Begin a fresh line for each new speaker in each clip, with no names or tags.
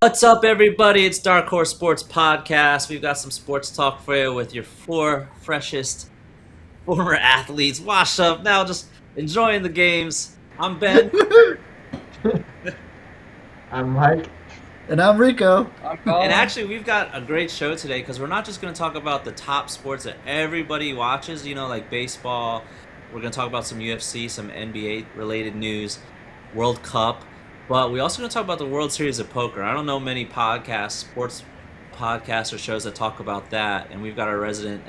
What's up, everybody? It's Dark Horse Sports Podcast. We've got some sports talk for you with your four freshest former athletes washed up now, just enjoying the games. I'm Ben.
I'm Mike.
And I'm Rico.
I'm
And
Colin.
actually, we've got a great show today because we're not just going to talk about the top sports that everybody watches, like baseball. We're going to talk about some UFC, some NBA related news, World Cup. But we also going to talk about the World Series of Poker. I don't know many sports podcasts or shows that talk about that. And we've got our resident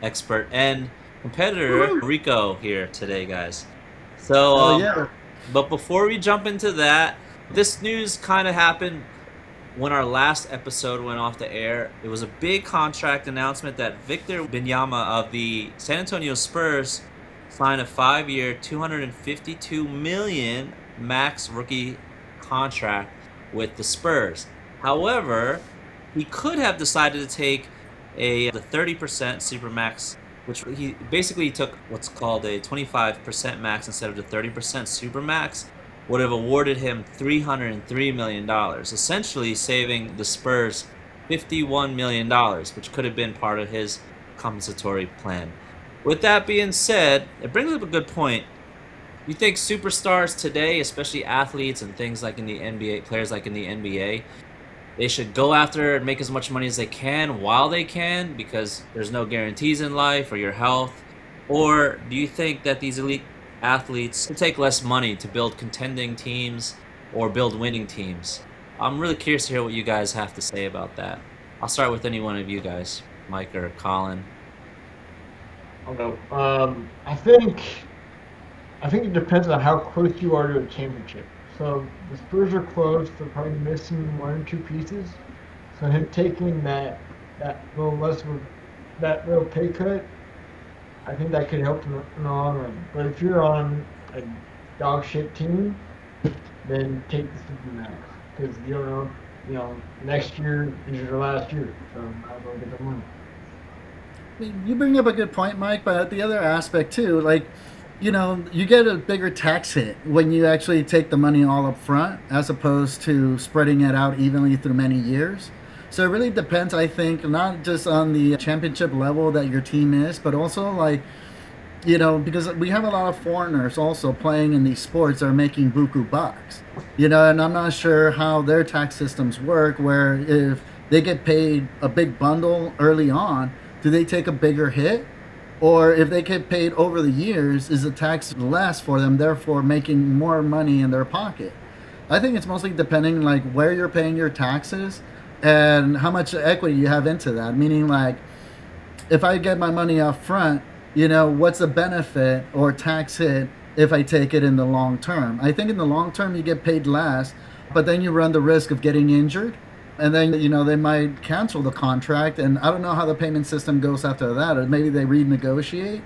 expert and competitor, Rico, here today, guys. So,
yeah.
But before we jump into that, this news kind of happened when our last episode went off the air. It was a big contract announcement that Victor Wembanyama of the San Antonio Spurs signed a 5-year, $252 million max rookie contract with the Spurs. However, he could have decided to take the 30% supermax, which he basically took what's called a 25% max instead of the 30% supermax. Would have awarded him $303 million, essentially saving the Spurs $51 million, which could have been part of his compensatory plan. With that being said, it brings up a good point. You think superstars today, especially athletes and things like in the NBA, players like in the NBA, they should go after and make as much money as they can while they can because there's no guarantees in life or your health? Or do you think that these elite athletes to take less money to build contending teams or build winning teams? I'm really curious to hear what you guys have to say about that. I'll start with any one of you guys, Mike or Colin.
I'll go. I think it depends on how close you are to a championship. So the Spurs are close. They're probably missing one or two pieces. So him taking that little less of that little pay cut, I think that could help in the long run. But if you're on a dog shit team, then take the Supermax because you don't know. Next year is your last year, so might as well get the money.
You bring up a good point, Mike, but the other aspect too, you get a bigger tax hit when you actually take the money all up front as opposed to spreading it out evenly through many years. So it really depends, I think, not just on the championship level that your team is, but also because we have a lot of foreigners also playing in these sports that are making buku bucks, and I'm not sure how their tax systems work, where if they get paid a big bundle early on, do they take a bigger hit? Or if they get paid over the years, is the tax less for them, therefore making more money in their pocket? I think it's mostly depending where you're paying your taxes and how much equity you have into that. Meaning if I get my money up front, what's the benefit or tax hit if I take it in the long term? I think in the long term you get paid less, but then you run the risk of getting injured. And then, they might cancel the contract. And I don't know how the payment system goes after that. Or maybe they renegotiate.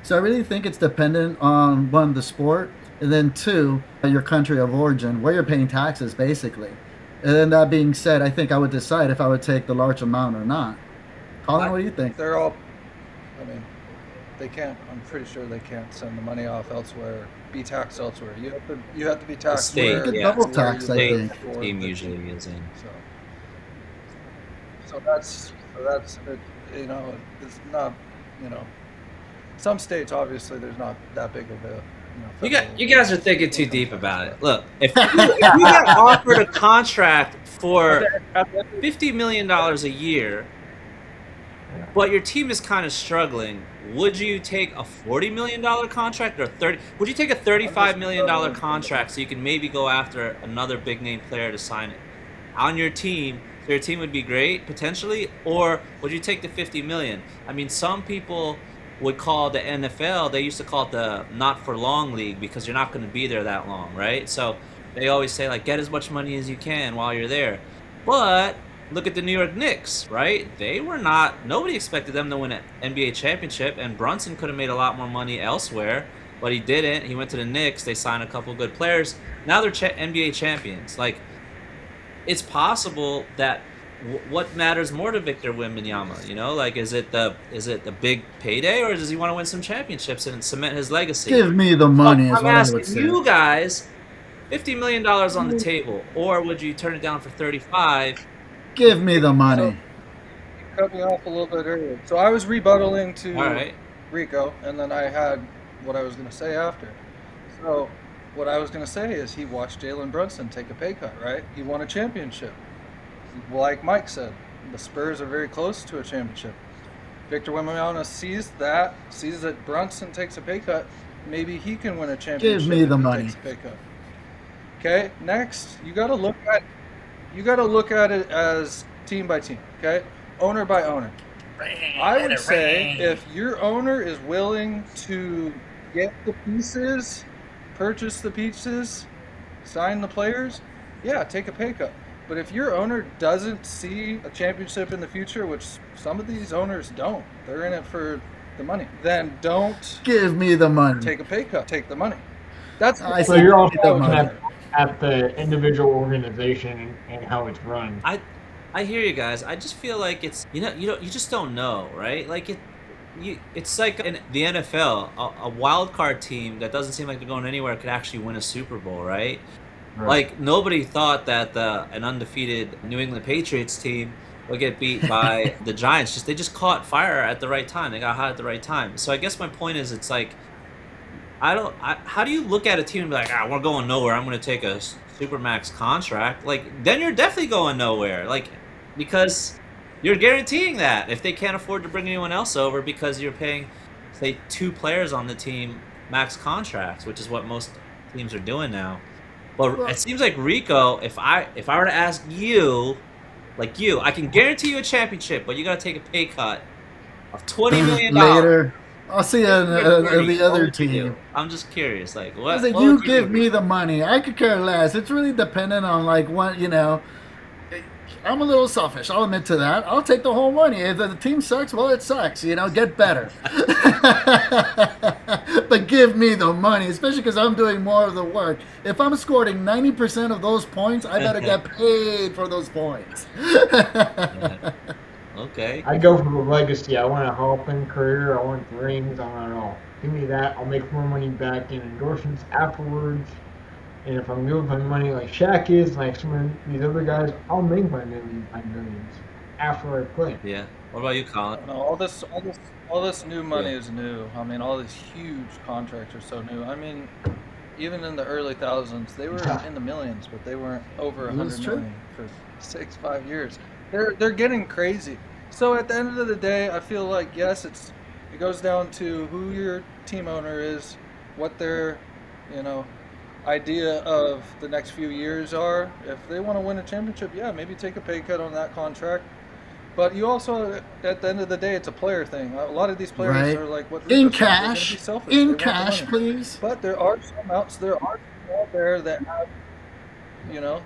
So I really think it's dependent on, one, the sport. And then two, your country of origin, where you're paying taxes, basically. And then that being said, I think I would decide if I would take the large amount or not. Colin, what do you think?
They're all, they can't, I'm pretty sure they can't send the money off elsewhere, be taxed elsewhere. You have to be taxed
state,
where,
yeah.
Double tax, I
where
think.
you
Team
the
usually is in.
So that's it, it's not, some states obviously there's not that big of a,
You guys are thinking too deep about it. Look, if you got offered a contract for $50 million a year, but your team is kind of struggling, would you take a $40 million contract or would you take a $35 million contract so you can maybe go after another big name player to sign it on your team? So your team would be great potentially, or would you take the $50 million? I mean, some people would call the NFL, they used to call it the not for long league because you're not going to be there that long, right? So they always say get as much money as you can while you're there. But look at the New York Knicks, right? Nobody expected them to win an NBA championship, and Brunson could have made a lot more money elsewhere, but he didn't. He went to the Knicks, they signed a couple good players. Now they're NBA champions. It's possible that what matters more to Victor Wembanyama? Is it the big payday, or does he want to win some championships and cement his legacy?
Give me the money.
I'm asking you guys, $50 million on the table, or would you turn it down for 35?
Give me the
So
money.
you cut me off a little bit earlier. So I was rebuttaling
All
to
right.
Rico, and then I had what I was going to say after. So what I was going to say is he watched Jalen Brunson take a pay cut, right? He won a championship. Like Mike said, the Spurs are very close to a championship. Victor Wembanyama sees that Brunson takes a pay cut. Maybe he can win a championship.
Give me the
if he
money.
takes a pay cut. Okay, next you got to look at it as team by team. Okay, owner by owner. I would say if your owner is willing to get the pieces, purchase the pieces, sign the players, yeah, take a pay cut. But if your owner doesn't see a championship in the future, which some of these owners don't, they're in it for the money, then don't
Give me the money.
take a pay cut. Take the money. That's
I
So
see.
you're also
Give me the
looking
money.
at the individual organization and how it's run.
I hear you guys. I just feel like it's you just don't know, right? Like it's like in the NFL, a wild card team that doesn't seem like they're going anywhere could actually win a Super Bowl, right?
Right.
Like nobody thought that an undefeated New England Patriots team would get beat by the Giants. They just caught fire at the right time. They got hot at the right time. So I guess my point is, it's like how do you look at a team and be like, we're going nowhere. I'm going to take a supermax contract. Like then you're definitely going nowhere. Like because you're guaranteeing that if they can't afford to bring anyone else over because you're paying, say, 2 players on the team max contracts, which is what most teams are doing now. But it seems like Rico, if I were to ask you, I can guarantee you a championship, but you got to take a pay cut of $20 million.
Later, I'll see you on the other
What would you
team.
do? I'm just curious. Like
I
what?
was like,
what
you
would
give
do?
me the money. I could care less. It's really dependent on like what I'm a little selfish. I'll admit to that. I'll take the whole money. If the team sucks, well, it sucks. Get better. But give me the money, especially because I'm doing more of the work. If I'm scoring 90% of those points, I better get paid for those points.
Yeah. Okay.
I go for the legacy. I want a Hall of Fame career. I want the rings. I want it all. Give me that. I'll make more money back in endorsements afterwards. And if I'm good with my money like Shaq is, like some of these other guys, I'll make my millions after I play.
Yeah. What about you, Colin?
No, all this new money is new. I mean, all these huge contracts are so new. I mean, even in the early thousands, they were in the millions, but they weren't over
That's
100
true.
million for 5 years. They're getting crazy. So at the end of the day, I feel like yes, it goes down to who your team owner is, what their idea of the next few years are. If they want to win a championship, yeah, maybe take a pay cut on that contract. But you also, at the end of the day, it's a player thing. A lot of these players
Right.
are like what
In
Rico said, they're gonna be
cash.
selfish. They
In
want the
cash,
money.
please.
But there are some out there that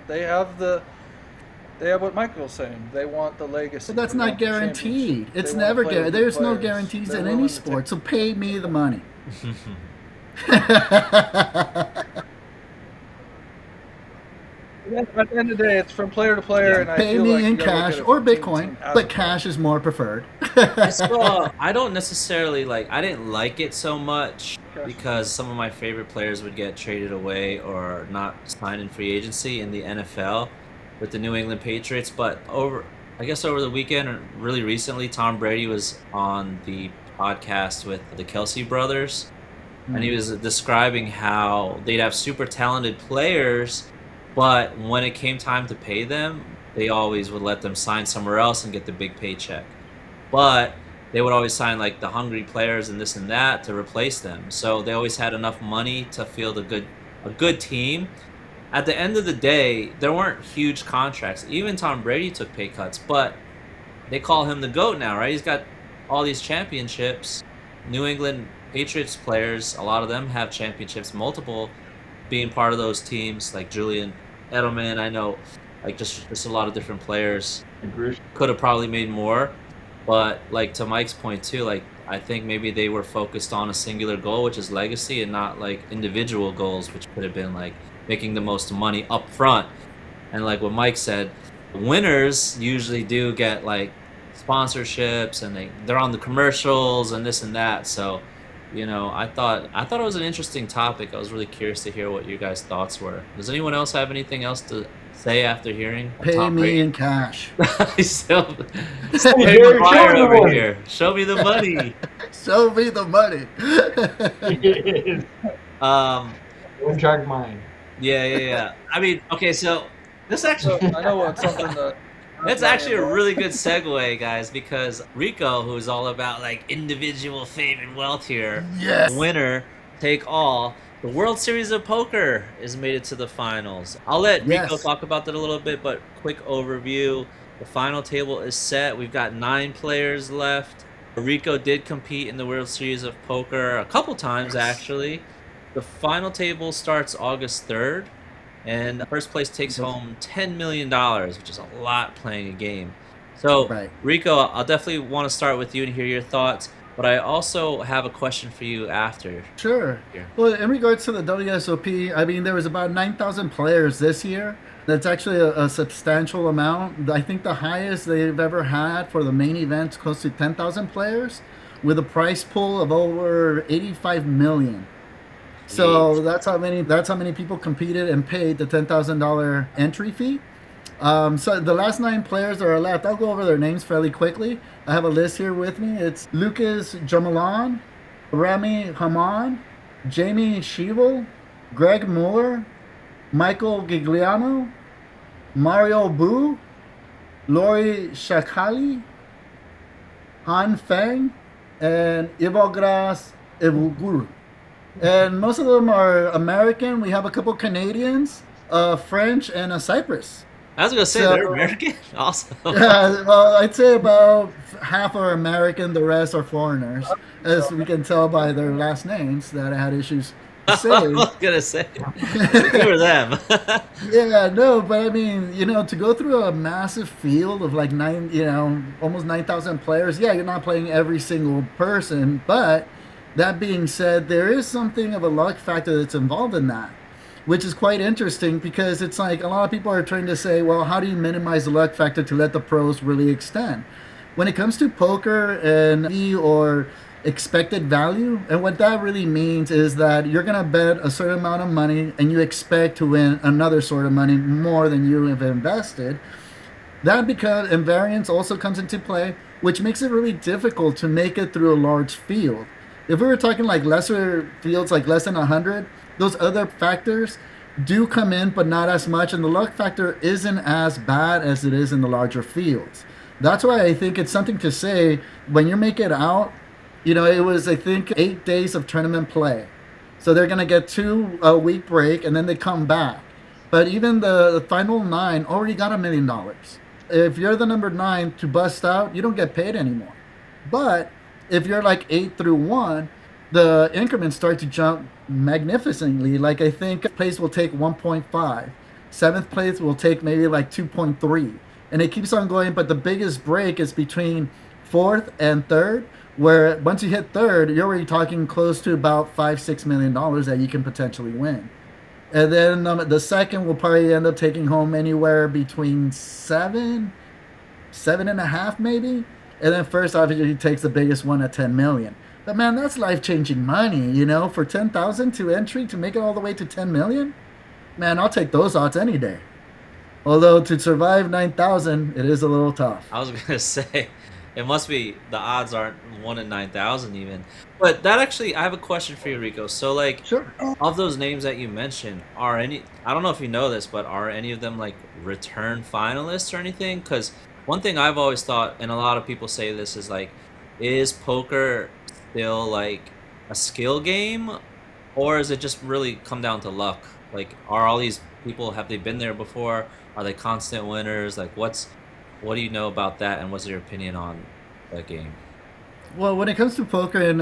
have, they have what Michael's saying. They want the legacy.
But that's
They
not
want the
guaranteed.
championship.
It's
They wanna
never
play with
guaranteed.
good
There's no
players.
guarantees
They're
in
willing
any
to take-
sport. So pay me the money.
At the end of the day, it's from player to player, and I
Pay
feel
me
like you
in
gotta look
cash
at it
or
from team to
Bitcoin,
team as a
but
player.
cash is more preferred.
I don't necessarily I didn't like it so much because some of my favorite players would get traded away or not signed in free agency in the NFL with the New England Patriots. But I guess over the weekend, or really recently, Tom Brady was on the podcast with the Kelsey brothers, and he was describing how they'd have super talented players, but when it came time to pay them, they always would let them sign somewhere else and get the big paycheck. But they would always sign like the hungry players and this and that to replace them. So they always had enough money to field a good team. At the end of the day, there weren't huge contracts. Even Tom Brady took pay cuts, but they call him the GOAT now, right? He's got all these championships. New England Patriots players, a lot of them have championships, multiple being part of those teams, like Julian Edelman. I know, like just a lot of different players could have probably made more. But like to Mike's point too, like I think maybe they were focused on a singular goal, which is legacy, and not like individual goals, which could have been like making the most money up front. And like what Mike said, winners usually do get like sponsorships, and they're on the commercials and this and that. So I thought it was an interesting topic. I was really curious to hear what you guys' thoughts were. Does anyone else have anything else to say after hearing
Pay
Tom
me
Brady?
in cash.
Still,
Hey,
Harry
Jerry, show
Maguire
me the
over
money.
here. Show me the money.
Show me the money.
Don't drag mine.
Yeah. I mean, okay, so this actually
So I know what's something that
It's actually a really good segue, guys, because Rico, who's all about like individual fame and wealth here,
Yes.
winner take all. The World Series of Poker is made it to the finals. I'll let Rico
Yes.
talk about that a little bit, but quick overview. The final table is set. We've got 9 players left. Rico did compete in the World Series of Poker a couple times, actually. The final table starts August 3rd. And first place takes home $10 million, which is a lot playing a game. So,
Right.
Rico, I'll definitely want to start with you and hear your thoughts, but I also have a question for you after.
Sure.
Here.
Well, in regards to the WSOP, I mean, there was about 9,000 players this year. That's actually a substantial amount. I think the highest they've ever had for the main event close to 10,000 players, with a prize pool of over 85 million. So that's how many people competed and paid the $10,000 entry fee. So the last 9 players that are left, I'll go over their names fairly quickly. I have a list here with me. It's Lucas Jamalan, Rami Haman, Jamie Shevel, Greg Mueller, Michael Gigliano, Mario Bu, Lori Shakali, Han Feng, and Ivogras Evuguru. And most of them are American. We have a couple Canadians, French, and a Cyprus.
I was going to say,
So-
they're American? Awesome.
Yeah, well, I'd say about half are American, the rest are foreigners, as we can tell by their last names that I had issues
I
saying.
was going to say, who are them?
Yeah, no, but I mean, to go through a massive field of like almost 9,000 players, yeah, you're not playing every single person, but that being said, there is something of a luck factor that's involved in that, which is quite interesting because it's like a lot of people are trying to say, well, how do you minimize the luck factor to let the pros really extend? When it comes to poker and or expected value, and what that really means is that you're going to bet a certain amount of money and you expect to win another sort of money more than you have invested. That because invariance also comes into play, which makes it really difficult to make it through a large field. If we were talking like lesser fields, like less than 100, those other factors do come in, but not as much. And the luck factor isn't as bad as it is in the larger fields. That's why I think it's something to say when you make it out. It was, I think, 8 days of tournament play. So they're going to get 2-week break and then they come back. But even the final 9 already got $1 million. If you're the number 9 to bust out, you don't get paid anymore. But if you're like 8 through 1, the increments start to jump magnificently. Like I think place will take 1.5, 7th place will take maybe like 2.3, and it keeps on going. But the biggest break is between 4th and 3rd, where once you hit 3rd, you're already talking close to about $5-6 million that you can potentially win. And then the 2nd will probably end up taking home anywhere between 7.5 maybe. And then 1st obviously takes the biggest one at 10 million. But man, that's life-changing money, for 10,000 to entry to make it all the way to 10 million. Man, I'll take those odds any day. Although to survive 9,000, it is a little tough.
I was going to say, it must be the odds aren't 1 in 9,000 even. But that actually, I have a question for you, Rico. So like,
Sure.
of those names that you mentioned, I don't know if you know this, but are any of them like return finalists or anything? Because one thing I've always thought, and a lot of people say this, is like, is poker still like a skill game, or is it just really come down to luck? Like, are all these people, have they been there before? Are they constant winners? Like, what do you know about that, and what's your opinion on that game?
Well, when it comes to poker, and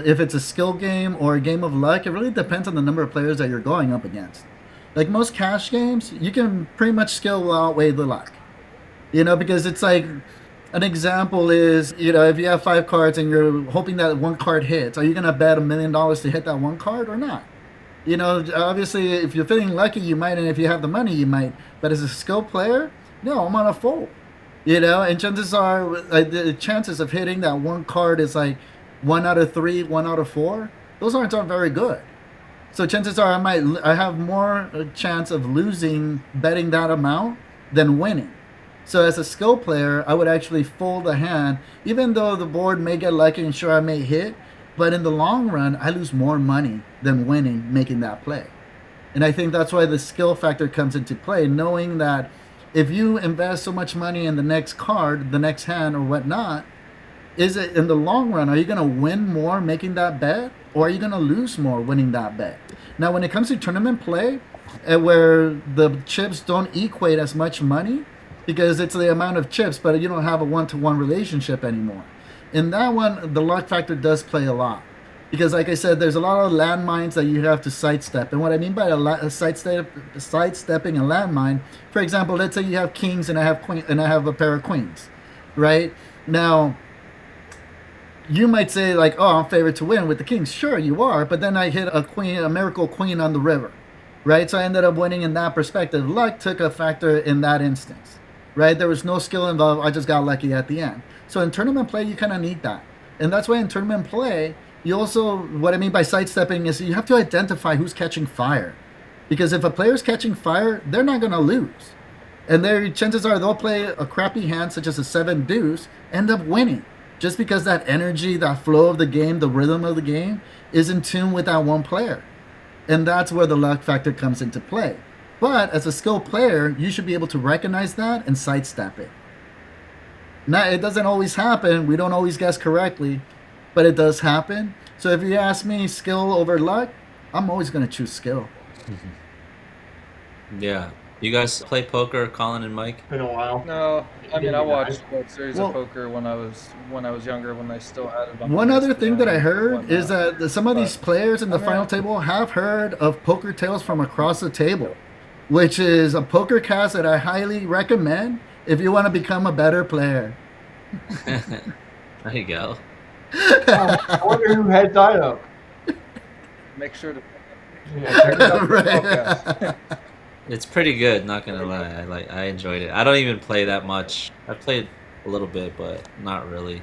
if it's a skill game or a game of luck, it really depends on the number of players that you're going up against. Like most cash games, you can pretty much skill will outweigh the luck. Because it's like, an example is, if you have 5 cards and you're hoping that one card hits, are you going to bet $1 million to hit that one card or not? Obviously, if you're feeling lucky, you might, and if you have the money, you might. But as a skill player, no, I'm on a fold. And chances are, the chances of hitting that one card is like 1 out of 3, 1 out of 4, those aren't very good. So chances are I have more chance of losing betting that amount than winning. So as a skill player, I would actually fold the hand, even though the board may get lucky and sure I may hit, but in the long run, I lose more money than winning making that play. And I think that's why the skill factor comes into play, knowing that if you invest so much money in the next card, the next hand, or whatnot, is it in the long run, are you going to win more making that bet, or are you going to lose more winning that bet? Now, when it comes to tournament play, where the chips don't equate as much money, because it's the amount of chips, but you don't have a one-to-one relationship anymore. In that one, the luck factor does play a lot. Because like I said, there's a lot of landmines that you have to sidestep. And what I mean by sidestepping a landmine, for example, let's say you have kings and I have a pair of queens, right? Now, you might say like, oh, I'm favored to win with the kings. Sure, you are, but then I hit a miracle queen on the river, right? So I ended up winning in that perspective. Luck took a factor in that instance, right? There was no skill involved. I just got lucky at the end. So in tournament play, you kind of need that. And that's why in tournament play, you also, what I mean by sidestepping is you have to identify who's catching fire. Because if a player's catching fire, they're not going to lose. And chances are they'll play a crappy hand, such as a 7 deuce, end up winning. Just because that energy, that flow of the game, the rhythm of the game is in tune with that one player. And that's where the luck factor comes into play. But as a skilled player, you should be able to recognize that and sidestep it. Now, it doesn't always happen. We don't always guess correctly, but it does happen. So if you ask me skill over luck, I'm always going to choose skill.
Yeah. You guys play poker, Colin and Mike?
It's been a while.
No, I mean I watched World Series of Poker when I was younger, when I still had it. On
One other thing that I
ESPN
heard
and
is
whatnot.
that some of these players in the
I mean,
final table have heard of poker tales from across the table, which is a poker cast that I highly recommend if you want to become a better player.
There you go.
I wonder who heads that up.
Make sure to
Yeah, check it out.
podcast.
It's pretty good, not gonna lie. I enjoyed it. I don't even play that much. I played a little bit, but not really.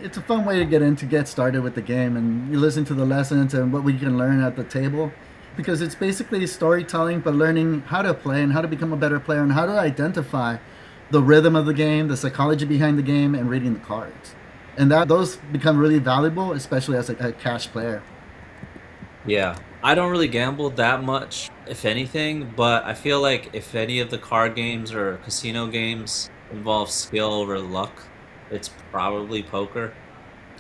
It's a fun way to get started with the game, and you listen to the lessons and what we can learn at the table, because it's basically storytelling, but learning how to play and how to become a better player and how to identify the rhythm of the game, the psychology behind the game, and reading the cards. And those become really valuable, especially as a cash player.
Yeah. I don't really gamble that much, if anything, but I feel like if any of the card games or casino games involve skill over luck, it's probably poker.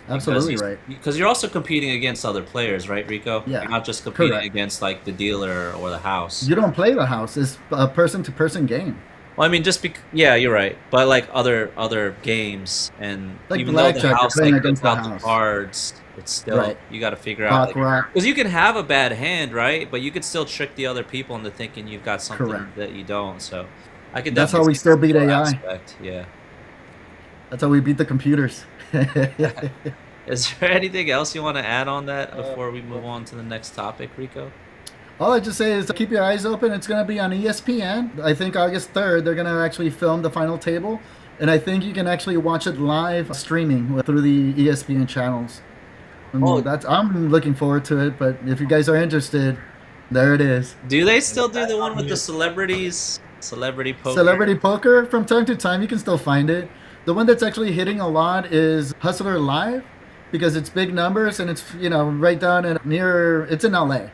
Absolutely right.
Because you're also competing against other players, right, Rico?
Yeah,
You're not just competing
correct.
against like the dealer or the house.
You don't play the house. It's a person-to-person game.
Well, I mean, yeah, you're right. But like other games, and
Like
even though the
blackjack, you're
house
playing
like
against
puts
the
out the
house.
cards, it's still
Right.
you got to figure out
Baccarat.
because you can have a bad hand, right? But you could still trick the other people into thinking you've got something
Correct.
that you don't. So I could.
That's how
definitely
we
see
still
the
beat
skill
AI.
aspect, yeah.
That's how we beat the computers.
Is there anything else you want to add on that before we move on to the next topic, Rico?
All I just say is to keep your eyes open. It's going to be on ESPN. I think August 3rd, they're going to actually film the final table. And I think you can actually watch it live streaming through the ESPN channels. And
Oh.
I'm looking forward to it. But if you guys are interested, there it is.
Do they still do the one with the celebrities? Celebrity poker?
Celebrity poker, from time to time, you can still find it. The one that's actually hitting a lot is Hustler Live, because it's big numbers and it's, right down it's in LA.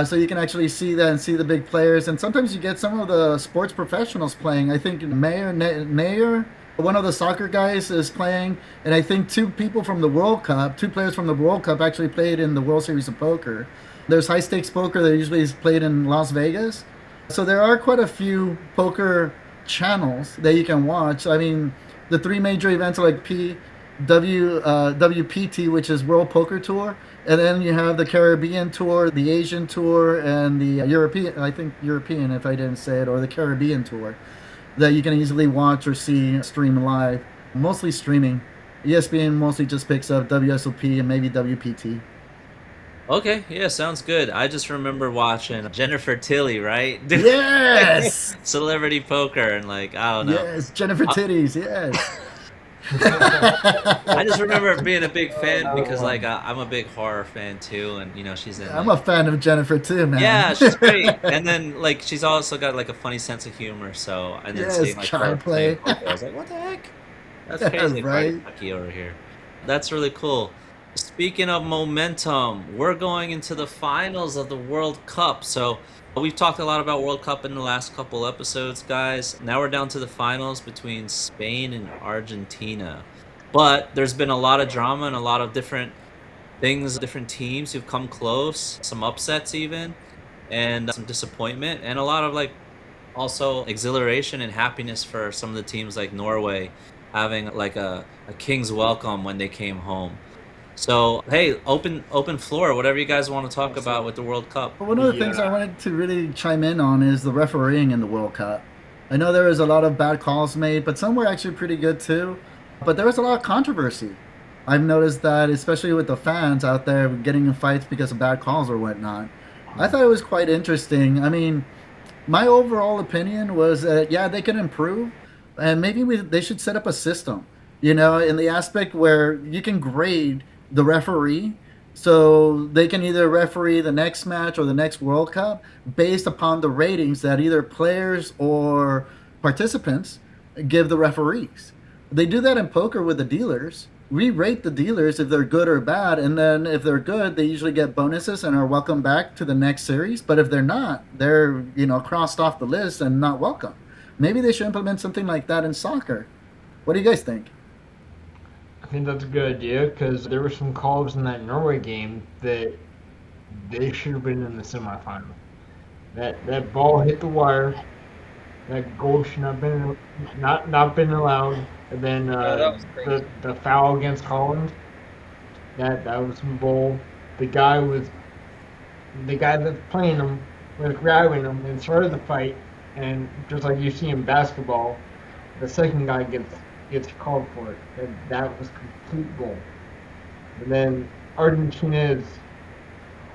So you can actually see that and see the big players. And sometimes you get some of the sports professionals playing. I think Mayer, one of the soccer guys, is playing. And I think two players from the World Cup actually played in the World Series of Poker. There's high stakes poker that usually is played in Las Vegas. So there are quite a few poker channels that you can watch. I mean, the three major events are like WPT, which is World Poker Tour, and then you have the Caribbean Tour, the Asian Tour, and the European, if I didn't say it, or the Caribbean Tour, that you can easily watch or see stream live. Mostly streaming. ESPN mostly just picks up WSOP and maybe WPT.
Okay, yeah, sounds good. I just remember watching Jennifer Tilly, right?
Yes!
Celebrity poker, and like, I don't know.
Yes, Jennifer Titties, yes.
I just remember being a big fan
that was
because
fun.
like I'm a big horror fan too, and you know she's in
I'm
like
a fan of Jennifer too, man.
yeah, she's great. And then like she's also got like a funny sense of humor. So and then
Yes,
seeing like her
child
playing
play.
poker, I was like, what the heck? That's crazy. Like
Right.
Kentucky over here. That's really cool. Speaking of momentum, we're going into the finals of the World Cup. So we've talked a lot about World Cup in the last couple episodes, guys. Now we're down to the finals between Spain and Argentina. But there's been a lot of drama and a lot of different things, different teams who've come close, some upsets even, and some disappointment, and a lot of like also exhilaration and happiness for some of the teams like Norway having like a king's welcome when they came home. So hey, open floor, whatever you guys want to talk about with the World Cup.
But one of the things I
Yeah.
wanted to really chime in on is the refereeing in the World Cup. I know there was a lot of bad calls made, but some were actually pretty good too. But there was a lot of controversy. I've noticed that, especially with the fans out there getting in fights because of bad calls or whatnot. I thought it was quite interesting. I mean, my overall opinion was that yeah, they can improve, and maybe they should set up a system, in the aspect where you can grade the referee, so they can either referee the next match or the next World Cup based upon the ratings that either players or participants give the referees. They do that in poker with the dealers. We rate the dealers if they're good or bad, and then if they're good, they usually get bonuses and are welcome back to the next series. But if they're not, they're crossed off the list and not welcome. Maybe they should implement something like that in soccer. What do you guys think?
I think that's a good idea because there were some calls in that Norway game that they should have been in the semifinal. That ball hit the wire. That goal should not been allowed. And then
that was crazy.
the foul against Holland. That was some bull. The guy that's playing him was grabbing him and started the fight. And just like you see in basketball, the second guy gets called for it. That was complete bull. And then Argentina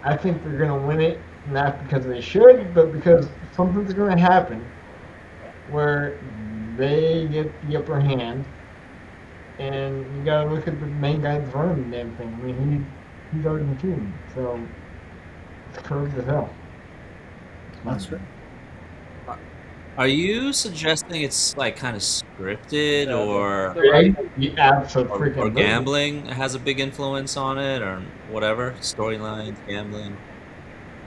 I think they're gonna win it, not because they should, but because something's gonna happen where they get the upper hand, and you gotta look at the main guy that's running the damn thing. I mean, he's Argentine, so it's curved as hell.
That's right.
Are you suggesting it's like kind of scripted
Yeah,
or
Right? You absolutely
or
freaking
gambling has a big influence on it or whatever storylines, gambling?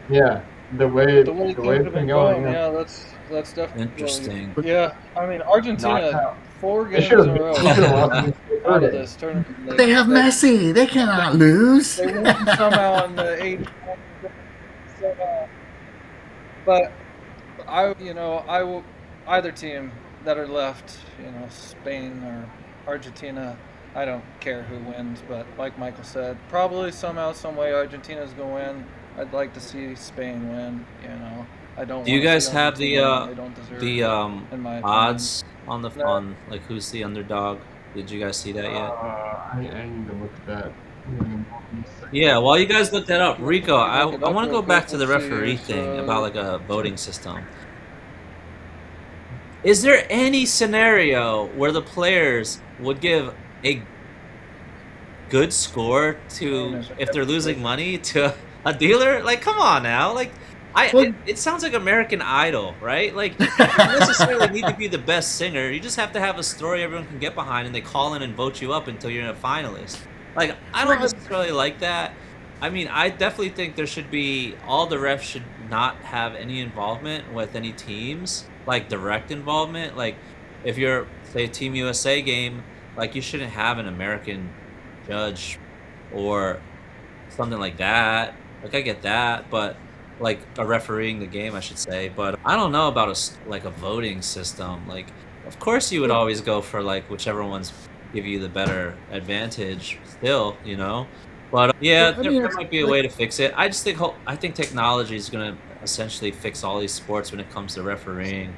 Yeah, the way
The way
the
things
way
have
it's
been
been going,
going,
yeah.
yeah, that's definitely
Interesting.
Yeah, I mean
Knocked
Argentina,
out.
4
They
games
should
in a
have
row
they should have lost against Cape
out of
Verde.
this tournament.
But they have Messi. They cannot lose.
They won somehow in the 8. Somehow. But I will either team that are left, Spain or Argentina. I don't care who wins, but like Michael said, probably somehow, some way, Argentina's gonna win. I'd like to see Spain win. I don't.
Do you
wanna
guys
see
have the
Argentina win. They don't deserve
the
it, in my opinion.
odds on the
No.
on like who's the underdog? Did you guys see that yet?
I need to look at that.
Yeah, while you guys look that up, Rico, I
Look it up
want to
real
go back
quick.
to the
Let's see
referee
here.
thing
So-
about like a voting system. Is there any scenario where the players would give a good score to if they're losing money to a dealer? Like, come on now. Like,
Well-
it sounds like American Idol, right? Like, you don't necessarily need to be the best singer. You just have to have a story everyone can get behind, and they call in and vote you up until you're a finalist. Like, I don't necessarily like that. I mean, I definitely think there should be all the refs should not have any involvement with any teams, like direct involvement. Like, if you're say a Team USA game, like you shouldn't have an American judge or something like that. Like I get that, but like a refereeing the game, I should say. But I don't know about like a voting system. Like, of course you would always go for like whichever ones give you the better advantage. Still, But yeah,
I mean,
there might be a way to fix it. I just think I think technology is gonna essentially fix all these sports when it comes to refereeing.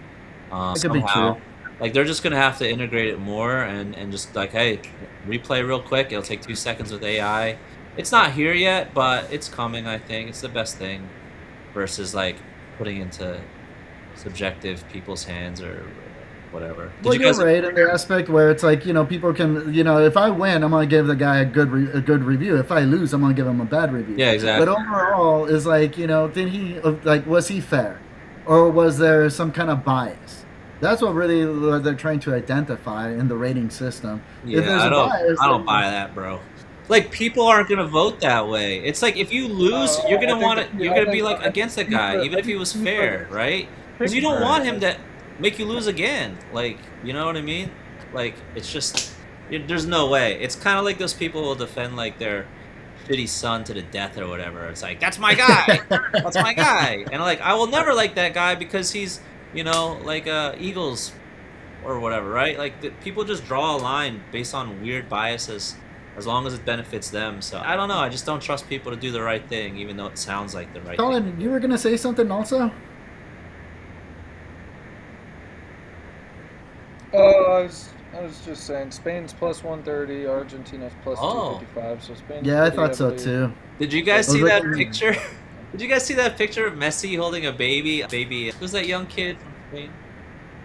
That could be
Somehow,
true.
like they're just gonna have to integrate it more and just like, hey, replay real quick. It'll take 2 seconds with AI. It's not here yet, but it's coming. I think it's the best thing versus like putting into subjective people's hands or whatever. Did
Well,
you
you're
guys?
right in the aspect where it's like, people can, if I win, I'm going to give the guy a good review. If I lose, I'm going to give him a bad review.
Yeah, exactly.
But overall, is like, did he, was he fair? Or was there some kind of bias? That's what really they're trying to identify in the rating system.
Yeah,
If there's
I
a
don't.
bias,
I don't
then-
buy that, bro. Like people aren't gonna vote that way. It's like if you lose, you're gonna want to. You're gonna be like against the guy, even if he was fair, right? Because you don't want him to make you lose again. Like, you know what I mean? Like it's just there's no way. It's kind of like those people who will defend like their shitty son to the death or whatever. It's like that's my guy. That's my guy. And like I will never like that guy because he's like Eagles or whatever, right? Like people just draw a line based on weird biases as long as it benefits them. So I don't know. I just don't trust people to do the right thing, even though it sounds like the right thing.
Colin, you were going to say something also?
I was just saying Spain's plus 130, Argentina's plus 255. So Spain.
Yeah, I thought so too.
Did you guys
Was
see
it-
that picture? Did you guys see that picture of Messi holding a baby? Who's that young kid from Spain?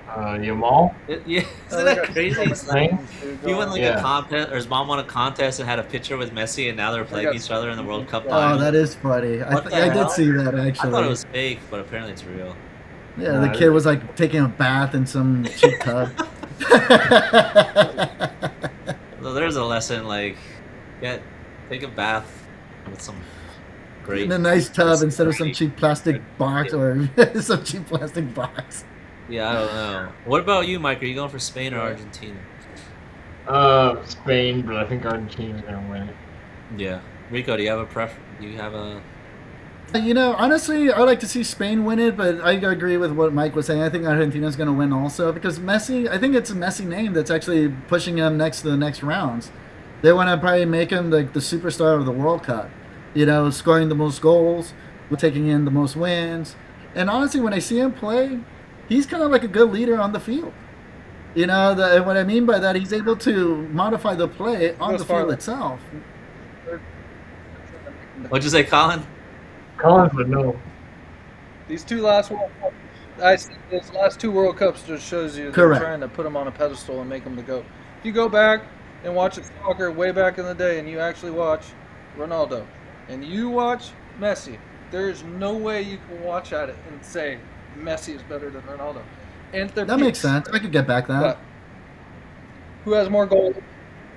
Yamal?
Yeah, isn't that crazy?
Spain?
He won like
Yeah.
a contest, or his mom won a contest and had a picture with Messi, and now they're playing each other in the World Cup
Oh,
final.
that is funny.
What the
I did
hell?
see that,
I
actually.
thought it was fake, but apparently it's real.
Yeah, the kid was like taking a bath in some cheap tub.
So there's a lesson, like, take a bath with some great.
In a nice tub instead of some cheap plastic box or some cheap plastic box.
Yeah, I don't know. What about you, Mike? Are you going for Spain or Argentina?
Spain, but I think Argentina's gonna win it.
Yeah. Rico, do you have a preference? Do you have a?
Honestly, I like to see Spain win it, but I agree with what Mike was saying. I think Argentina's going to win also because Messi, I think it's a Messi name that's actually pushing him next to the next rounds. They want to probably make him like the superstar of the World Cup, scoring the most goals, taking in the most wins. And honestly, when I see him play, he's kind of like a good leader on the field. What I mean by that, he's able to modify the play on the field itself.
What'd you say, Colin?
Collins would know.
These two last World Cups, these last two World Cups just shows you they're
Correct.
trying to put him on a pedestal and make him the GOAT. If you go back and watch soccer way back in the day and you actually watch Ronaldo and you watch Messi, there is no way you can watch at it and say Messi is better than Ronaldo. And they're
That makes
peaks.
sense. I could get back that.
But who has more goals?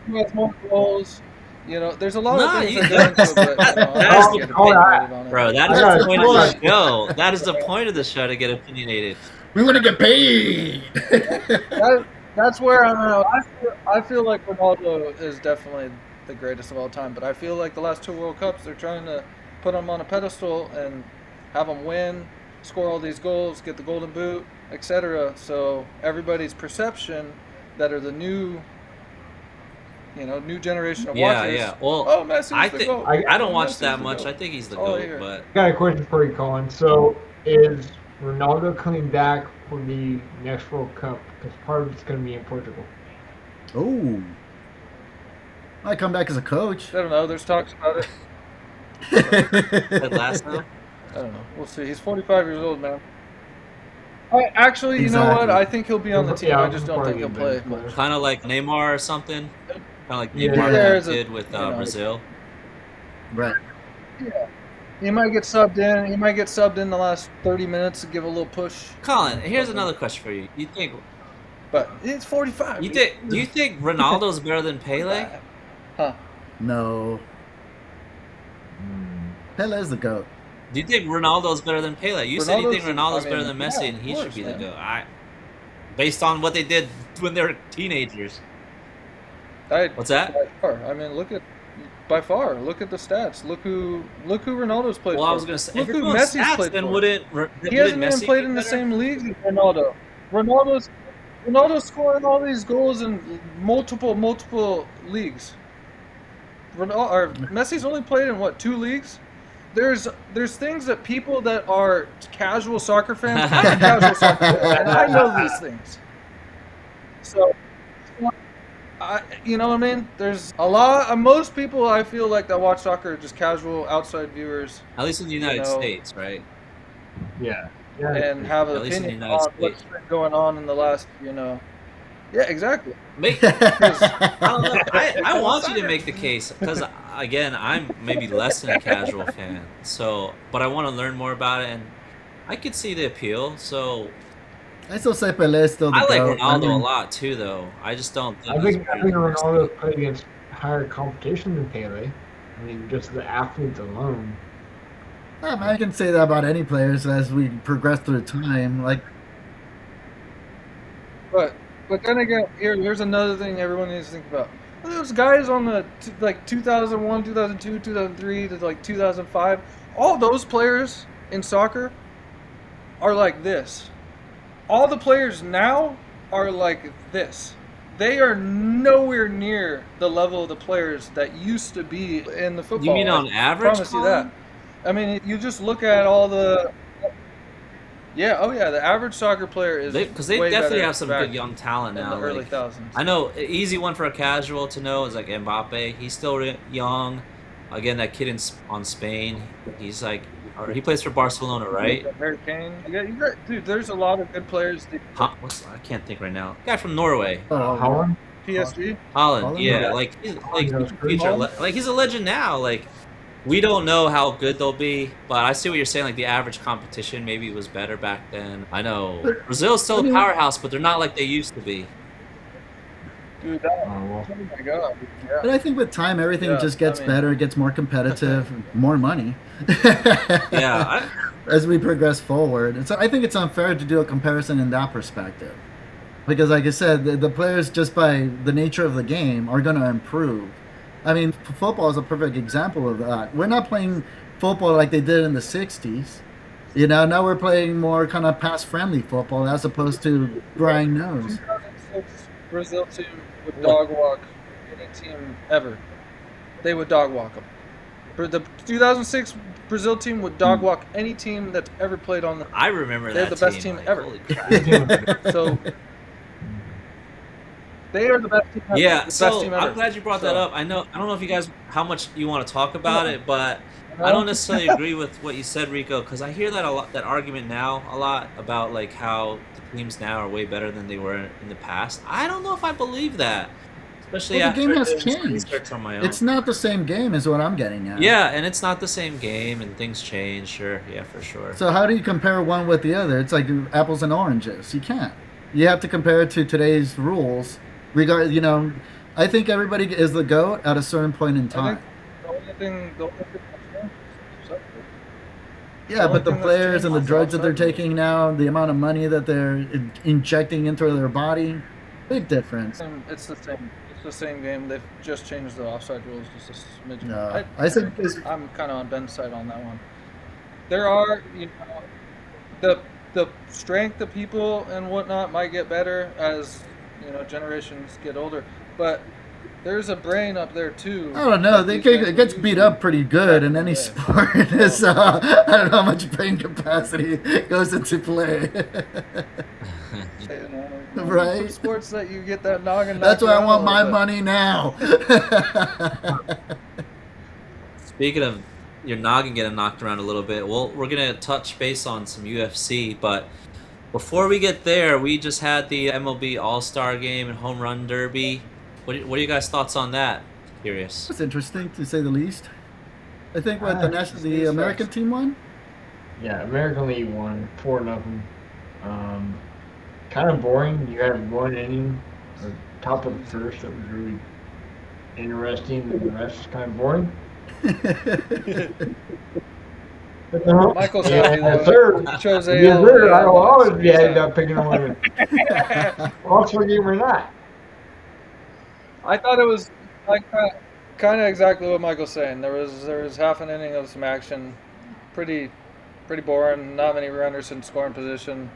Who has more goals? There's a lot
Nah,
of things
you-
that go into it, but
that
I'm
is
not
the
getting
point.
opinionated on it.
Bro, that
I
is
got
the
a
point of the
point.
show. That is the point of the show, to get opinionated.
We want to get paid.
That's where I don't know. I feel like Ronaldo is definitely the greatest of all time, but I feel like the last two World Cups they're trying to put him on a pedestal and have him win, score all these goals, get the Golden Boot, etc. So everybody's perception that are the new generation of
Yeah,
watchers.
yeah. Well,
Oh, Messi's
I
the
think
GOAT.
I don't watch
Messi's
that
the
much.
GOAT.
I think he's the
Oh,
GOAT,
here.
but
I got a question for you, Colin. So, is Ronaldo coming back for the next World Cup? Because part of it's going to be in Portugal.
Oh. I come back as a coach.
I don't know. There's talks about it.
that last now.
I don't know. We'll see. He's 45 years old, man. Actually, you know what?
Exactly.
I think he'll be on the team.
Yeah,
I just don't think he'll play.
but-
Kind of like Neymar or something. Kind of like
Yeah.
Neymar
There's a-
did with Brazil.
Right.
He might get subbed in. He might get subbed in the last 30 minutes to give a little push.
Colin, here's another question for you. You think
But it's 45.
do you think Ronaldo's better than Pele?
Huh.
No. Pele's the GOAT.
Do you think Ronaldo's better than Pele? You said you think
Ronaldo's-
Ronaldo's better than Messi,
yeah,
and he
of
should
course,
be the
man.
GOAT. Based on what they did when they were teenagers. What's that?
By far. I mean, by far. Look at the stats. Look who Ronaldo's played
Well,
for.
I was gonna say,
Look
if you're
who
going
Messi's
stats,
played
then
for.
wouldn't
He hasn't even
Messi
played
be
in the
better?
same leagues as Ronaldo. Ronaldo's scoring all these goals in multiple leagues. Messi's only played in what, 2 leagues? There's things that people that are casual soccer fans, I'm a casual soccer fan, and I know these things. So, you know what I mean? There's most people I feel like that watch soccer are just casual outside viewers.
At least in the United
know.
States, right?
Yeah. Yeah,
and have an
At least in the
opinion
United
on what's
States.
been going on in the last, Yeah, exactly.
I don't know. I
Follow
want you to
soccer.
make the case because, again, I'm maybe less than a casual fan. So, but I want to learn more about it, and I could see the appeal. So,
I still say Pele's still the
I like
GOAT. I
Ronaldo a
mean,
lot too, though. I just don't
I
think he's
think
better
I think
than
Ronaldo
Messi.
played against higher competition than Pele. I mean, just the athletes alone.
I can say that about any players as we progress through time. Like,
But then again, here's another thing everyone needs to think about. Well, those guys on the like 2001, 2002, 2003 to like 2005, all those players in soccer are like this. All the players now are like this. They are nowhere near the level of the players that used to be in the
You mean
football.
on
I
average,
promise you
Colin?
that. I mean, you just look at all the. Yeah, oh yeah, the average soccer player is
Because they
way
definitely
better
have some
back
good young talent
in
now.
the early
Like,
thousands.
I know an easy one for a casual to know is like Mbappe. He's still young. Again, that kid on Spain. He's like, or he plays for Barcelona, right?
Harry Kane. Yeah, dude. There's a lot of good players.
I can't think right now. Guy from Norway,
Holland.
PSG.
Holland.
Holland?
Yeah,
Yeah.
like he's
Holland goes
a
great.
future.
Holland?
Like he's a legend now. Like we don't know how good they'll be, but I see what you're saying. Like the average competition maybe was better back then. I know Brazil's still
I
a
mean,
powerhouse, but they're not like they used to be.
Dude,
Well,
oh my god. Yeah.
but I think with time, everything
Yeah,
just gets
I mean-
better, it gets more competitive, more money.
Yeah,
As we progress forward. And so I think it's unfair to do a comparison in that perspective. Because, like I said, the players, just by the nature of the game, are going to improve. I mean, football is a perfect example of that. We're not playing football like they did in the 60s. Now we're playing more kind of pass-friendly football as opposed to grind nose.
2006 Brazil team would dog walk any team ever. They would dog walk them. The 2006 Brazil team would dog walk any team that's ever played on the.
I remember
They're
that
the best team
like,
ever.
Holy crap.
So they are the best team ever.
Yeah,
the best
so
team ever.
I'm glad you brought that up. I don't know if you guys how much you want to talk about it, but
No?
I don't necessarily agree with what you said, Rico, because I hear that a lot, that argument now a lot about like how the teams now are way better than they were in the past. I don't know if I believe that, especially
Well, the game
after
has
doing some
changed.
research on my own.
It's not the same game, is what I'm getting at.
Yeah, and it's not the same game, and things change. Sure, yeah, for sure.
So how do you compare one with the other? It's like apples and oranges. You can't. You have to compare it to today's rules. I think everybody is the GOAT at a certain point in
I
time.
think the only thing that's changed is subject.
Yeah, but the
thing that's
players
changed
and the
is
drugs that they're
outside
taking now, the amount of money that they're injecting into their body, big difference.
It's the same. It's the same game. They've just changed the offside rules just a smidgen.
No, I think
I'm kind of on Ben's side on that one. There are, the strength of people and whatnot might get better as generations get older, but there's a brain up there too.
I don't know.
that these guys
It gets
will
beat
use.
up pretty good in any
Yeah.
sport. So I don't know how much brain capacity goes into play. Right.
Some sports that you get that noggin.
That's
knocked
why I
around
want
a
my
little bit.
money now.
Speaking of your noggin getting knocked around a little bit, well, we're gonna touch base on some UFC, but before we get there, we just had the MLB All-Star Game and Home Run Derby. What are you guys' thoughts on that? Curious.
It's interesting to say the least. I think what the
these
American
facts.
team won.
yeah, American League won 4-0. Kind of boring. You had one inning, or top of the first, that was really interesting, and the rest is kind of boring. But no,
Michael
yeah,
said he
sir.
chose
Yes,
AL.
sir. I will always be headed up picking a winner. All-Star game or not.
I thought it was like kind of exactly what Michael's saying. There was half an inning of some action, pretty boring. Not many runners in scoring position.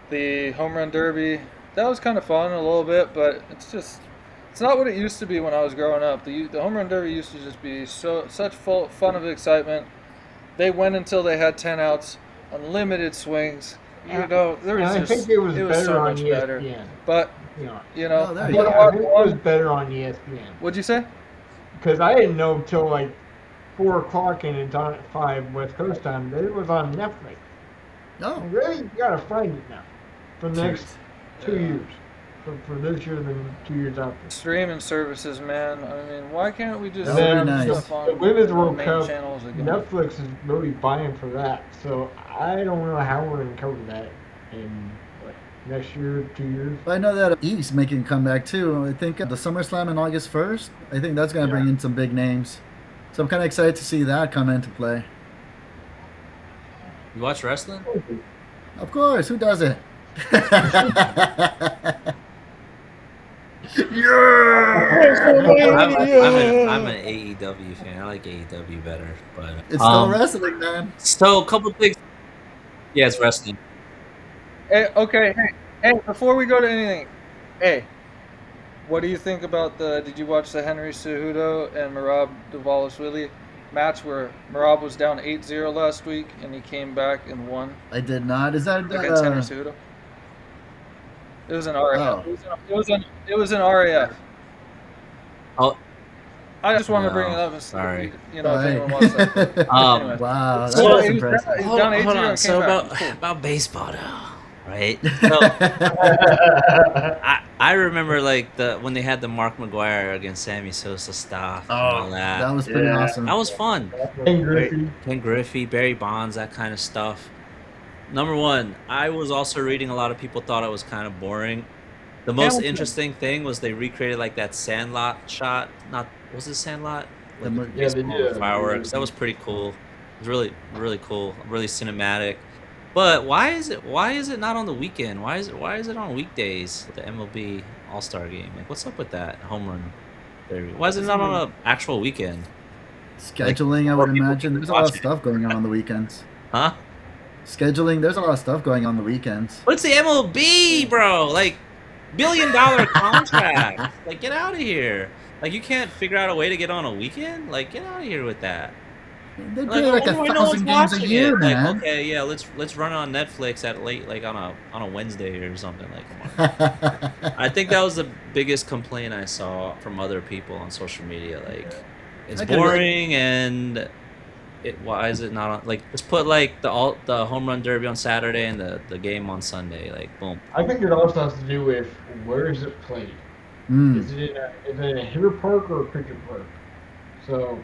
The home run derby, that was kind of fun a little bit, but it's not what it used to be when I was growing up. The home run derby used to just be such fun of excitement. They went until they had 10 outs, unlimited swings. There
And
was
I
just,
think it was better
so
on
much
ESPN.
better. But
You know,
Oh, there
I
you
think,
go.
I think it was better on ESPN.
What'd you say?
Because I didn't know till like 4 o'clock and it's on at 5 West Coast time that it was on Netflix.
Oh,
Really, you gotta find it now for the next
jeez.
2 years. For this year, then 2 years after.
Streaming services, man. I mean, why can't we just
And
That would
stream
be
then
nice.
stuff
the
on
Women's
the
World
main
Cup,
channels again?
Netflix is really buying for that. So I don't know how we're gonna cover that in like next year, 2 years.
I know that East making a comeback too. I think the SummerSlam on August 1st. I think that's going to bring in some big names. So I'm kind of excited to see that come into play.
You watch wrestling?
Of course, who doesn't?
I'm an AEW fan. I like AEW better, but
It's still wrestling, man.
So a couple things. Yeah, it's wrestling.
Hey, okay, hey, before we go to anything, hey, what do you think about did you watch the Henry Cejudo and Merab Dvalishvili match where Merab was down 8-0 last week and he came back and won
I did not. Is that
against Henry Cejudo? It was an RAF.
Oh.
It was an RAF.
Oh,
I just wanted to bring it
No,
up. If
sorry.
anyone wants that.
Um,
Anyways.
Wow, that
So
was
he was
impressive.
He's
hold
down
on,
8-0
hold on.
and
So
came back. Cool.
about baseball now, right? So I remember like when they had the Mark McGuire against Sammy Sosa stuff and all that.
That was pretty awesome.
That was fun.
Ken Griffey.
Ken Griffey, Barry Bonds, that kind of stuff. Number one, I was also reading a lot of people thought it was kind of boring. The most
Hamilton.
interesting thing was they recreated like that Sandlot shot. Was it Sandlot? Like
The-
Yeah, they
baseball
did.
fireworks. That was pretty cool. It was really, really cool. Really cinematic. But why is it not on the weekend? Why is it on weekdays? The MLB All-Star Game. Like, what's up with that home run derby? Why is it not on an actual weekend?
Scheduling, I
more
would
people
imagine.
can
There's a lot of
watch it.
stuff going on the weekends.
Huh?
Scheduling, there's a lot of stuff going on the weekends.
But it's the MLB, bro. Like, $1 billion contract. Like, get out of here. Like, you can't figure out a way to get on a weekend? Like, get out of here with that.
They
Like,
play like
I wonder why no one's
1,000 games a
watching
year,
it.
man.
Like, okay, yeah, let's run it on Netflix at late, like on a Wednesday or something. Like, come on. I think that was the biggest complaint I saw from other people on social media. Like, it's
I can relate.
boring and why is it not on? Like, let's put like the home run derby on Saturday and the game on Sunday. Like, boom.
I think it also has to do with where is it played.
Mm.
Is it in a hitter park or a pitcher park? So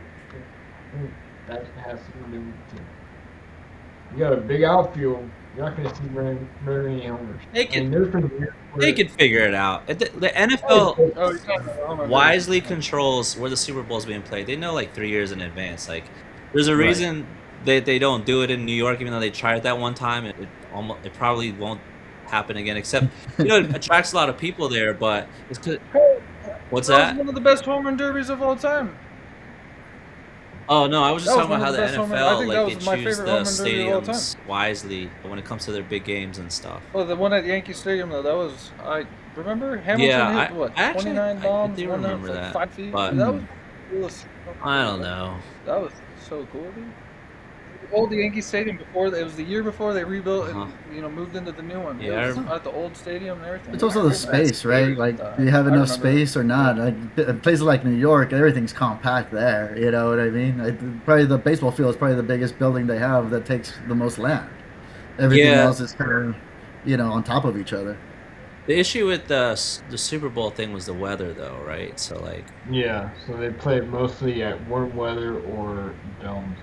I think that has something to do with it. You got a big outfield. You're not going to see very many homers.
They can-
And there's been years where-
They could figure it out. The NFL
Oh, you're talking about home run
wisely
derby.
controls where the Super Bowl is being played. They know like 3 years in advance. Like, there's a
Right.
reason that they don't do it in New York, even though they tried it that one time. It probably won't happen again. Except it attracts a lot of people there, but it's 'cause- what's
That
that?
was one of the best home run derbies of all time.
Oh no, I was just
That was
talking about how
one of
the
the best home run- I
NFL
think that
like
was
they
my
choose
favorite
the
home run derby of all
stadiums wisely when it comes to their big games and stuff.
Oh, the one at Yankee Stadium though. That was I remember Hamilton
Yeah,
hit what
I actually-
29
I
bombs,
do
one up
remember
like
that,
5 feet.
but-
That was the coolest.
I don't know.
That was so cool, dude. The old Yankee Stadium before it was the year before they rebuilt
Uh-huh.
and moved into the new one.
Yeah,
It was
I
at the old stadium and everything.
It's also the space, right? Like, do you have
I
enough
remember
space or not? Like, in places like New York, everything's compact there. You know what I mean? Probably the baseball field is probably the biggest building they have that takes the most land. Everything
Yeah.
else is kind of, on top of each other.
The issue with the Super Bowl thing was the weather, though, right? So like,
Yeah, so they play mostly at warm weather or domes.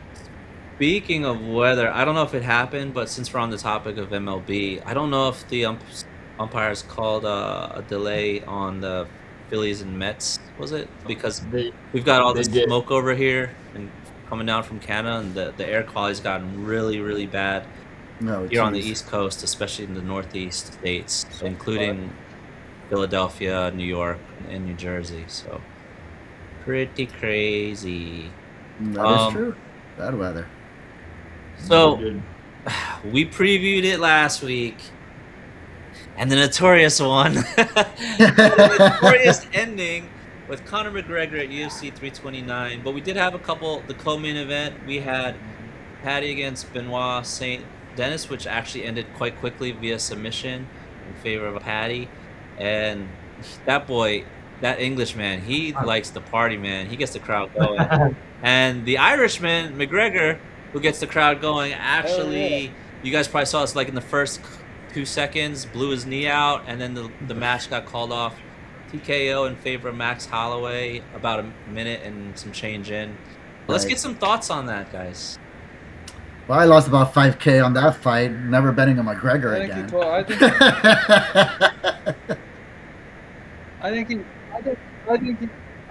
speaking of weather, I don't know if it happened, but since we're on the topic of MLB, I don't know if the umpires called a delay on the Phillies and Mets. Was it because
They
we've got all
They
this
did.
smoke over here and coming down from Canada, and the air quality's gotten really, really bad
No,
here on the
geez.
East Coast, especially in the Northeast states, including Philadelphia, New York, and New Jersey. So pretty crazy.
That is
Um,
true. Bad weather.
So
did.
we previewed it last week, and the notorious one, the notorious ending with Conor McGregor at UFC 329. But we did have the co-main event. We had Patty against Benoit Saint Denis, which actually ended quite quickly via submission in favor of Patty. And that boy, that Englishman, he likes the party, man. He gets the crowd going. And the Irishman, McGregor, who gets the crowd going, actually you guys probably saw this like in the first 2 seconds, blew his knee out, and then the match got called off. TKO in favor of Max Holloway, about a minute and some change in. Let's
Right.
get some thoughts on that, guys.
Well, I lost about 5K on that fight. Never betting on McGregor
I think
again.
he tore.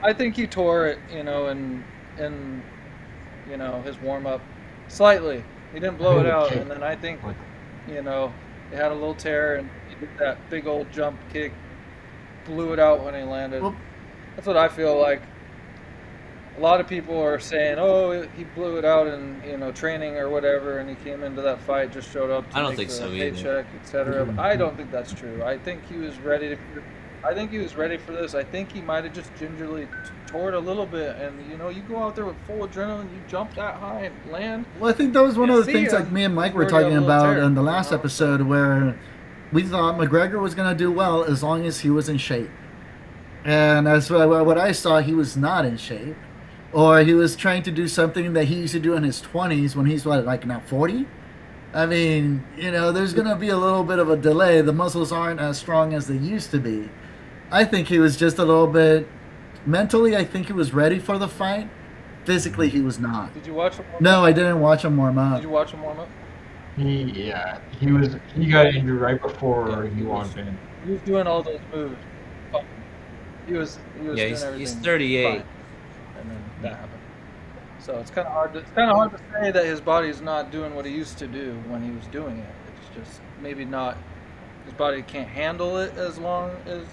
I think he tore it. You know, in you know his warm up slightly. He didn't blow it out, and then I think you know he had a little tear, and he did that big old jump kick, blew it out when he landed.
Well,
That's what I feel like. A lot of people are saying, "Oh, he blew it out in training or whatever, and he came into that fight just showed up to
I don't
make
think
the
so either.
paycheck, etc." But I don't think that's true. I think he was ready for this. I think he might have just gingerly tore it a little bit, and you go out there with full adrenaline, you jump that high and land.
Well, I think that was one of the
See
things
ya.
like me and Mike
You
were
already have
talking
a little
about
tear,
in the last
you know?
episode, where we thought McGregor was going to do well as long as he was in shape. And as what I saw, he was not in shape. Or he was trying to do something that he used to do in his 20s when he's, like now 40? I mean, there's going to be a little bit of a delay. The muscles aren't as strong as they used to be. I think he was just a little bit... Mentally, I think he was ready for the fight. Physically, he was not.
Did you watch him?
No, I didn't watch him warm up.
Did you watch him warm up?
He got injured right before he walked in.
He was doing all those moves. He was
Yeah,
doing everything.
he's 38.
fine. And then that happened. So it's kind of hard to say that his body's not doing what he used to do when he was doing it. It's just maybe not. His body can't handle it as long as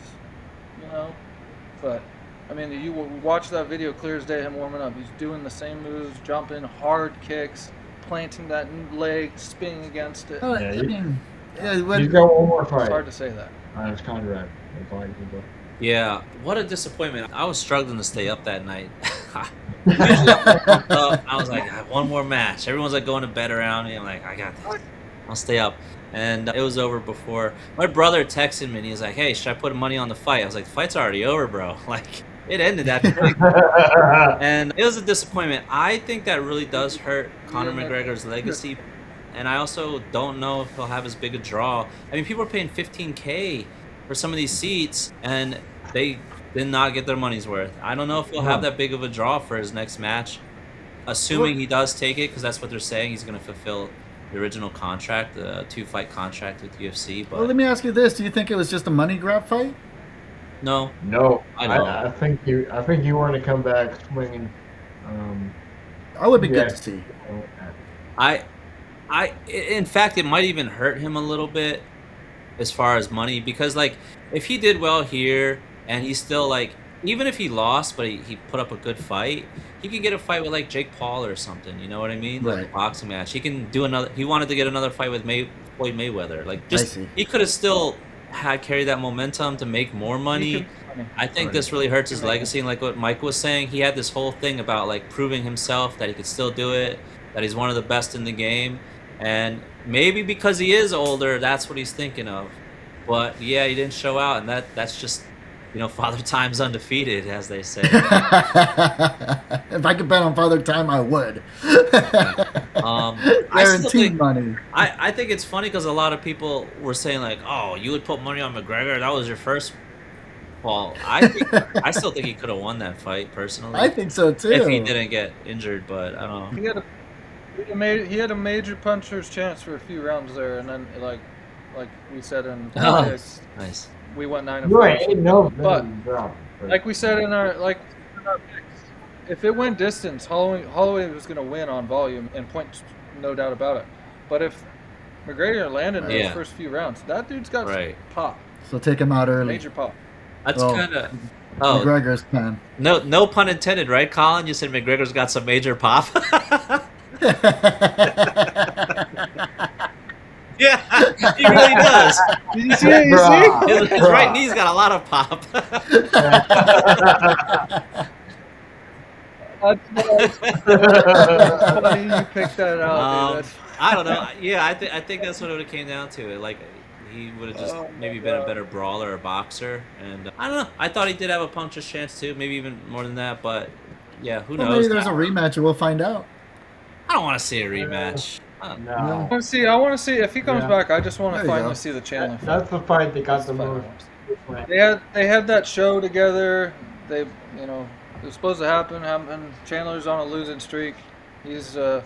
But I mean, you watch that video clear as day. Him warming up, he's doing the same moves, jumping, hard kicks, planting that leg, spinning against it.
Oh,
Yeah,
I mean,
He's got one more
It's
fight
hard to say that.
on his contract. That's all I can do.
Yeah, what a disappointment. I was struggling to stay up that night. Usually I'm pumped up. I was like, I have one more match. Everyone's like going to bed around me. I'm like, I got this. I'll stay up. And it was over before. My brother texted me and he was like, hey, should I put money on the fight? I was like, the fight's already over, bro. Like, it ended that quick. And it was a disappointment. I think that really does hurt Conor McGregor's legacy. And I also don't know if he'll have as big a draw. I mean, people are paying $15K for some of these seats, and they did not get their money's worth. I don't know if he'll have that big of a draw for his next match, assuming he does take it, because that's what they're saying. He's going to fulfill the original contract, the 2-fight contract with UFC. But
well, let me ask you this: do you think it was just a money grab fight?
no,
No,
I don't.
I think you want to come back swinging.
I would be
Yeah.
good to see.
In fact, it might even hurt him a little bit as far as money, because like if he did well here and he's still like, even if he lost but he put up a good fight, he could get a fight with like Jake Paul or something, you know what I mean? Like a
Right.
boxing match. He can do another. He wanted to get another fight with Floyd Mayweather. Like
I
just
see.
he could have still had carried that momentum to make more money. I think this really hurts his legacy, and like what Mike was saying, he had this whole thing about like proving himself that he could still do it, that he's one of the best in the game, and maybe because he is older, that's what he's thinking of. But yeah, he didn't show out, and that's just, Father Time's undefeated, as they say.
If I could bet on Father Time, I would.
I still
Guaranteed
think
money.
I think it's funny because a lot of people were saying like, "Oh, you would put money on McGregor? That was your first." Well, I still think he could have won that fight personally.
I think so too.
if he didn't get injured, but I don't know.
He had a major puncher's chance for a few rounds there, and then like we said in
Oh.
picks,
Nice.
we went 9-4.
You ain't no
But,
drop.
Like we said in our picks, if it went distance, Holloway was going to win on volume and points, no doubt about it. But if McGregor landed in
Yeah.
those first few rounds, that dude's got
Right.
pop,
So take him out early.
major pop.
That's
Oh.
kind of. Oh,
McGregor's plan.
no pun intended, right, Colin? You said McGregor's got some major pop. Yeah, he really does.
Did you see it? You see?
His right knee's got a lot of pop.
That's funny you picked that out, dude.
I don't know. Yeah, I think that's what it came down to. Like, he would have just
Oh,
maybe
my
been a
God.
better brawler or boxer, and I don't know. I thought he did have a puncher's chance too, maybe even more than that. But yeah, who
Well,
knows?
maybe there's a rematch and we'll find out.
I don't want to see a rematch.
No.
I want to see if he comes
Yeah.
back. I just want
There
to
you
finally
go.
see the Chandler fight.
That's the fight that got
That's
the
the fight I
most.
want to see. They had that show together. It was supposed to happen. Chandler's on a losing streak. He's a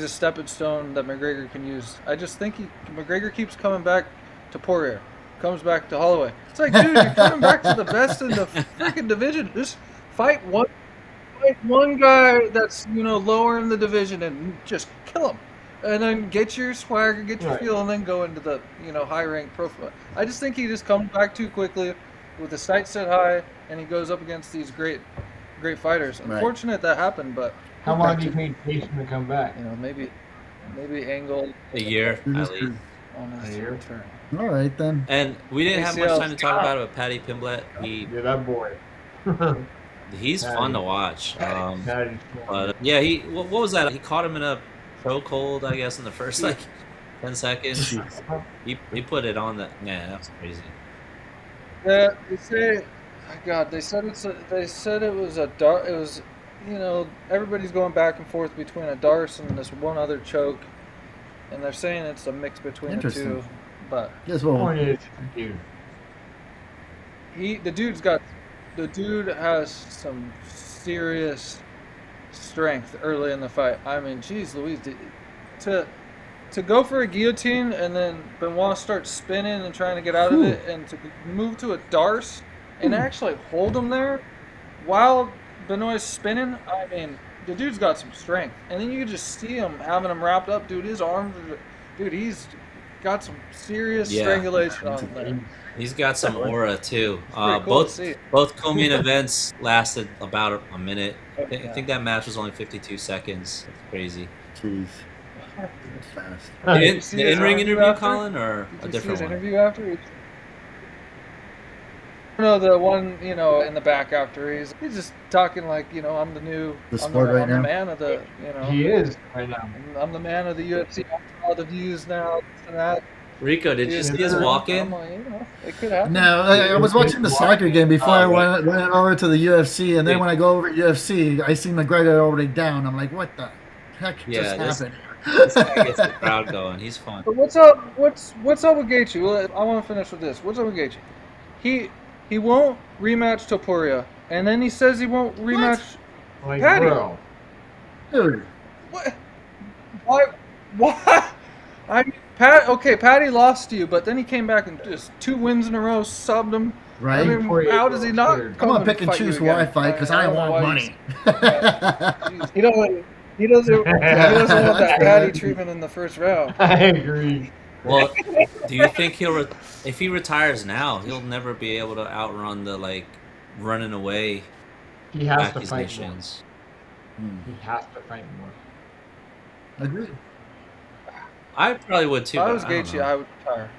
stepping stone that McGregor can use. I just think McGregor keeps coming back to Poirier, comes back to Holloway. It's like, dude, you're coming back to the best in the freaking division. Just fight one guy that's lower in the division and just kill him, and then get your swagger, get your
Right.
feel, and then go into the high rank profile. I just think he just comes back too quickly with the sights set high, and he goes up against these great fighters.
Right.
Unfortunate that happened, but
How long do you think it takes him to come back?
maybe Angle
A year at least.
on his
A year?
return.
All right then.
And we didn't have much
ACL.
time to talk about it with Paddy Pimblett.
Yeah, that boy.
He's fun to watch.
Patty's
But yeah, what was that? He caught him in a chokehold, I guess, in the first 10 seconds. He put it on the. Man, that's crazy.
Yeah, they say, God, they said it was a dar. It was, everybody's going back and forth between a Darce and this one other choke, and they're saying it's a mix between the
Interesting.
two. But
Guess
The
what?
point is, dude.
the dude has some serious strength early in the fight. I mean, geez, Louise, to go for a guillotine and then Benoit starts spinning and trying to get out of it, and to move to a Darce and actually hold him there while Benoit's spinning. I mean, the dude's got some strength, and then you can just see him having him wrapped up, dude. His arms, dude, he's got some serious
Yeah.
strangulation on him there.
He's got some aura too.
Pretty cool to see.
Both co-main events lasted about a minute. I think that match was only 52 seconds. That's crazy.
Jeez. That's fast.
The in-ring interview,
after?
Colin, or
Did
a
you see
different
his
one?
interview after? No, the one in the back after he's just talking like I'm the new
sport right
I'm
now?
the man of the
He is right now.
I'm the man of the UFC. I have all the views now. This and that.
Rico, did you see his
I'm
walk-in?
like, it could happen.
No, I was watching the soccer game before I went over to the UFC, and then when I go over to UFC, I see McGregor already down. I'm like, what the heck just happened?
This guy gets the crowd going. He's fun.
But what's up? What's up with Gaethje? Well, I want to finish with this. What's up with Gaethje? He won't rematch to Poirier, and then he says he won't rematch.
Like,
Patty.
bro.
Dude,
What? Why? Patty lost to you, but then he came back and just 2 wins in a row, subbed him.
right?
I mean,
Poirier
how does he not?
I'm
I'm gonna pick and
fight
choose
you
who I
again?
fight because I
don't know
want
why
money.
Jeez, he doesn't want that Patty treatment in the first round.
I agree.
Well, do you think if he retires now, he'll never be able to outrun the running away
He has to fight more.
accusations?
He has to fight more.
Agreed.
I probably would too.
If I
but
was
I don't
Gaethje,
know.
I would retire.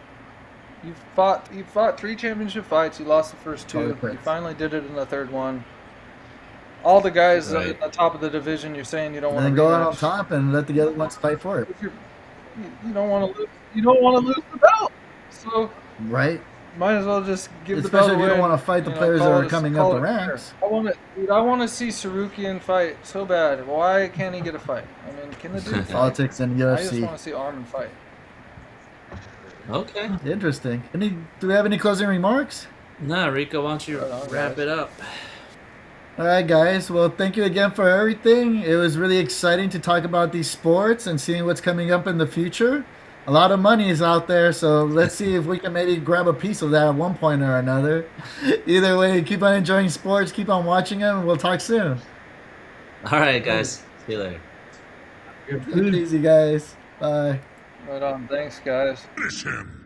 You fought 3 championship fights. You lost the first 2.
Totally
You
correct.
finally did it in the third one. All the guys
Right.
at the top of the division, you're saying you don't
And
want
then
to
go out on top and let the other ones fight for it.
You don't want to lose. You don't want to lose the belt. So
Right?
might as well just give the
Especially
belt
if you
away.
don't want to fight the players that
call
are
it-
coming
call
up the
it a career.
ranks.
I want to see Sarukian fight so bad. Why can't he get a fight? I mean, can the dude fight?
Politics and
I just
UFC.
want to see Armin fight.
Okay.
Interesting. Do we have any closing remarks?
Nah, Rico, why don't you
Right on,
wrap
guys.
it up?
All right, guys. Well, thank you again for everything. It was really exciting to talk about these sports and seeing what's coming up in the future. A lot of money is out there, so let's see if we can maybe grab a piece of that at one point or another. Either way, keep on enjoying sports, keep on watching them, and we'll talk soon.
All right, guys. See you later.
Take it easy, guys. Bye.
Right on. Thanks, guys.
Finish him.